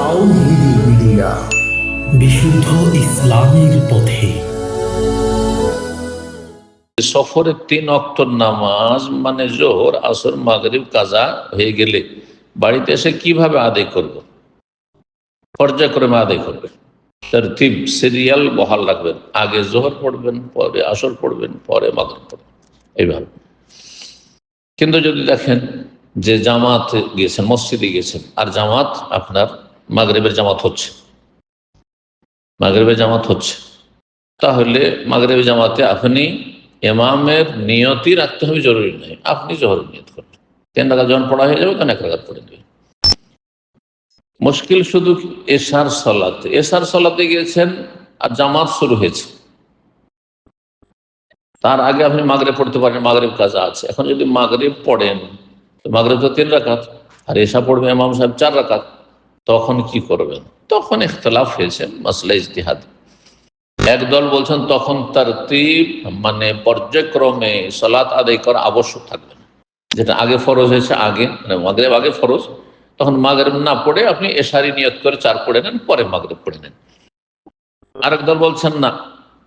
তাওহীদি media, বিশুদ্ধ ইসলামের পথে। সফরের 3 ওয়াক্ত নামাজ মানে জোহর, আসর, মাগরিব কাজা হয়ে গেলে বাড়িতে এসে কিভাবে আদায় করব? পর্যায়ক্রমে আদায় করবেন, তারতিব সিরিয়াল বহাল রাখবেন। আগে জোহর পড়বেন, পরে আসর পড়বেন, পরে মাগরিব পড়বেন, এইভাবে। কিন্তু যদি দেখেন যে জামাত গিয়েছেন, মসজিদে গিয়েছেন, আর জামাত আপনার মাগরিবের জামাত হচ্ছে, তাহলে মাগরিবের জামাতে আপনি ইমামের নিয়তি রাখতে হবে, জরুরি নয়। আপনি জোহরের নিয়ত করবেন, 3 রাকাত যখন পড়া হয়ে যাবে তখন 1 রাকাত পড়ে নেবেন। মুশকিল শুধু এশার সালাতে গিয়েছেন আর জামাত শুরু হয়েছে, তার আগে আপনি মাগরিব পড়তে পারেন, মাগরিব কাজা আছে। এখন যদি মাগরিব পড়েন, মাগরিব তো 3 রাকাত, আর এশা পড়বে ইমাম সাহেব 4 রাকাত, তখন কি করবেন? তখন ইখতিলাফ হয়েছে, মাসলা ইজতিহাদ। একদল বলছেন তখন তারতিব মানে পর্যায়ক্রমে সালাত আদায় করা আবশ্যক থাকবে না, যেটা আগে ফরজ হয়েছে, আগে মানে মাগরিব আগে ফরজ, তখন মাগরিব না পড়ে আপনি এশারি নিয়ত করে 4 পড়ে নেন, পরে মাগরিব পড়ে নেন। আরেক দল বলছেন না,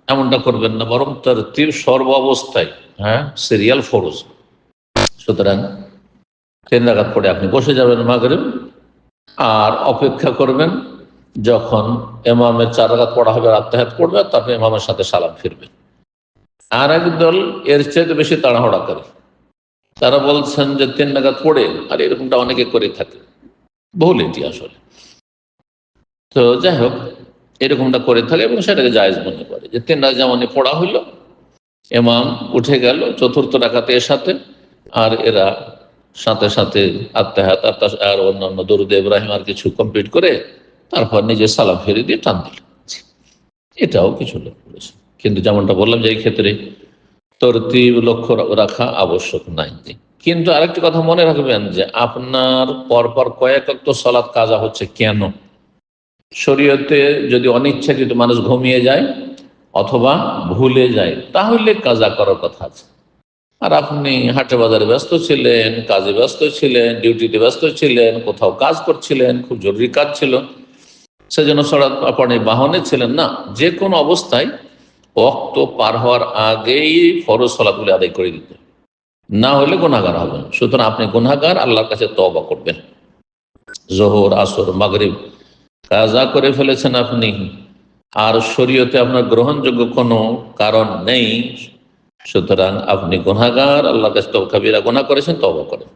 এমনটা করবেন না, বরং তারতিব সর্ব অবস্থায় সিরিয়াল ফরজ। সুতরাং 3 রাকাত পড়ে আপনি বসে যাবেন মাগরিব, আর অপেক্ষা করবেন যখন ইমামের 4 রাকাত পড়া হবে, আত্তাহিয়াত পড়বে, তারপর ইমামের সাথে সালাম ফিরবেন। আর এক দল এর চেয়ে বেশি তাড়াহুড়া করে, তারা বলছেন যে 3 রাকাত পড়ে, আর এরকমটা অনেকে করে থাকে, ভুল এটি আসলে। তো যাই হোক, এরকমটা করে থাকে এবং সেটাকে জায়েজ মনে করে যে 3 রাকাত যেমন পড়া হইল, ইমাম উঠে গেল 4র্থ রাকাতে এর সাথে, আর এরা সাথে সাথে আত্তাহিয়াত আর অন্যান্য দরুদ ইব্রাহিম আর কিছু কমপ্লিট করে তারপর নিজে সালাম ফিরে দিয়ে টান দিল। এটাও কিছু লোক করেছে, কিন্তু যেমনটা বললাম যে এই ক্ষেত্রে তরতিব লক্ষ্য রাখা আবশ্যক নাই। কিন্তু আরেকটি কথা মনে রাখবেন যে আপনার পরপর কয়েক ওয়াক্ত সালাত কাজা হচ্ছে কেন? শরীয়তে যদি অনিচ্ছাকৃত মানুষ ঘুমিয়ে যায় অথবা ভুলে যায়, তাহলে কাজা করার কথা আছে। আর আপনি হাটে বাজারে ব্যস্ত ছিলেন, কাজে ব্যস্ত ছিলেন, ডিউটিতে ব্যস্ত ছিলেন, কোথাও কাজ করছিলেন, খুব জরুরি কাজ ছিল, সেজন্য সালাত আপনি বাহনে ছিলেন না। যে কোনো অবস্থায় ওয়াক্ত পার হওয়ার আগেই ফরজ সালাতগুলি আদায় করে দিতে, না হলে গুনাহগার হবেন। সুতরাং আপনি গুনাহগার, আল্লাহর কাছে তওবা করবেন। জোহর, আসর, মাগরিব কাজা করে ফেলেছেন আপনি, আর শরীয়তে আপনার গ্রহণযোগ্য কোনো কারণ নেই, সুতরাং আপনি গুনাহগার, আল্লাহর কাছে কাবীরা গুনাহ করেছেন, তওবা করেন।